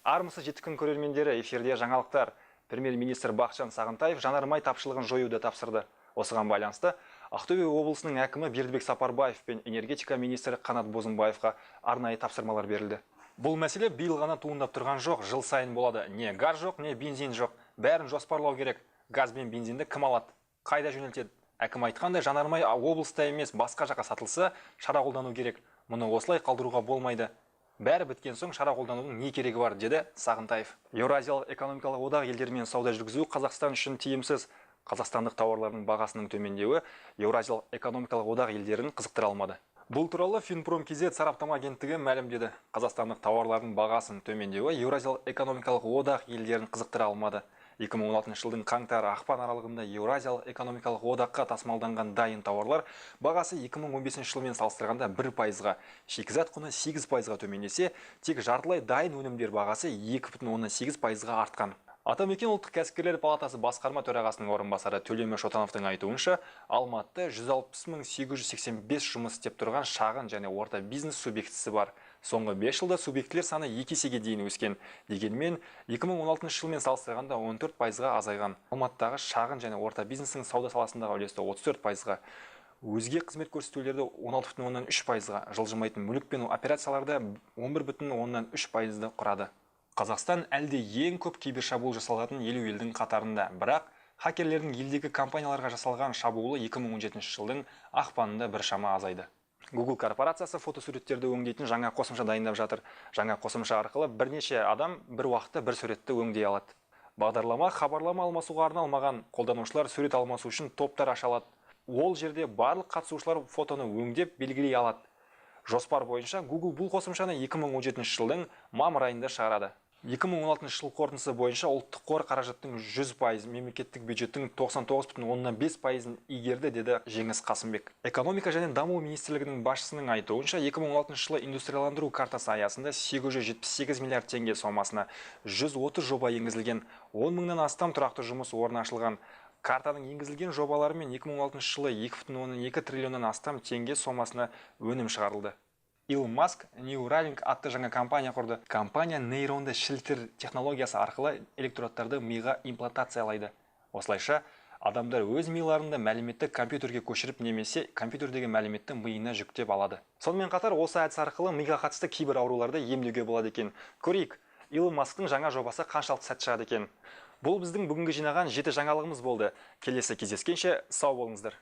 Армысыз жеткін көрермендері, эфирде жаңалықтар. Премьер-министр Бақытжан Сағынтаев жанармай тапшылығын жоюды тапсырды. Осыған байланысты Ақтөбе облысының әкімі Бердібек Сапарбаев пен энергетика министрі Қанат Бозымбаевқа арнайы тапсырмалар берілді. Бұл мәселе биыл ғана туындап тұрған жоқ, жыл сайын болады. Не газ жоқ, не бензин жоқ. Бәрін жоспарлау керек. Газ бен бензинді кім алады? Қайда жөнелтеді? Әкім айтқандай, жанармай облыста емес басқа жаққа сатылса, шара қолдану керек. Мұны осылай қалдыруға болмайды. Бәрі біткен соң шара қолданудың не керегі бар, деді Сағынтаев. Еуразиялық экономикалық одақ елдерімен сауда жүргізу Қазақстан үшін тиімсіз. Қазақстандық тауарлардың бағасының төмендеуі Еуразиялық экономикалық одақ елдерін қызықтыра алмады. Бұл туралы Финпром-кз сараптама агенттігі мәлімдеді. Қазақстандық тауарлардың бағасының төмендеуі Еуразиялық экономикалық одақ елдерін қызықтыра алмады. 2016 жылдың қаңтар-ақпан аралығында Еуразиялық экономикалық одаққа тасымалданған дайын тауарлар бағасы 2015 жылмен салыстырғанда 1%-ға, шикізат құны 8%-ға төмендесе, тек жартылай дайын өнімдер бағасы 2,8%-ға артқан. Атамекен ұлттық кәсіпкерлер палатасы басқарма төрағасының орынбасары Төлеміш Шотановтың айтуынша, Алматыда 160.885 жұмыс істеп тұрған шағын және орта бизнес субъектісі бар. Соңғы 5 жылда субъектілер саны 2 есеге дейін өскен. Дегенмен, 2016 жылмен салыстырғанда 14%-ға азайған. Алматыдағы шағын және орта бизнестің сауда саласындағы үлесі 34%-ға, өзге қызмет көрсетулерді 16,3%-ға, жылжымайтын мүлік пен операцияларда 11,3%-ды құрады. Қазақстан әлде ең көп кибершабуыл жасалатын 50 елдің қатарында, бірақ хакерлердің елдегі компанияларға жасалған шабуылы 2017 жылдың ақпанында біршама азайды. Google корпорациясы фотосуреттерді өңдейтін жаңа қосымша дайындап жатыр. Жаңа қосымша арқылы бірнеше адам бір уақытта бір суретті өңдей алады. Бағдарлама хабарлама алмасуға арналмаған, қолданушылар сурет алмасу үшін топтар аша алады. Ол жерде барлық қатысушылар фотоны өңдеп белгілей алады. Жоспар бойынша Google бұл қосымшаны 2017 жылдың мамыр айында шығарады. 2016 жыл қорытындысы бойынша ұлттық қор қаражаттың 100%, мемлекеттік бюджеттің 99,5%-ын игерді, деді Жеңіс Қасымбек. Экономика және даму министрлігінің басшысының айтуынша, 2016 жылы индустрияландыру картасы аясында 878 миллиард теңге сомасына 130 жоба енгізілген, 10 мыңнан астам тұрақты жұмыс орны ашылған. Картаның енгізілген жобаларымен 2016 жылы 2,2 триллионнан астам теңге сомасына өнім шығарылды. Илон Маск Neuralink атты жаңа компания құрды. Компания нейронды шілтер технологиясы арқылы электродтарды миға имплантациялайды. Осылайша, адамдар өз миларында мәліметті компьютерге көшіріп немесе компьютердегі мәліметті миына жүктеп алады. Сонымен қатар, осы әдіс арқылы миға қатысты кейбір ауруларды емдеуге болады екен. Көрейік, Илон Масктың жаңа жобасы қаншалықты сәтті шығады екен. Бұл біздің бүгінгі жинаған 7 жаңалығымыз болды. Келесі кездескенше сау болыңыздар.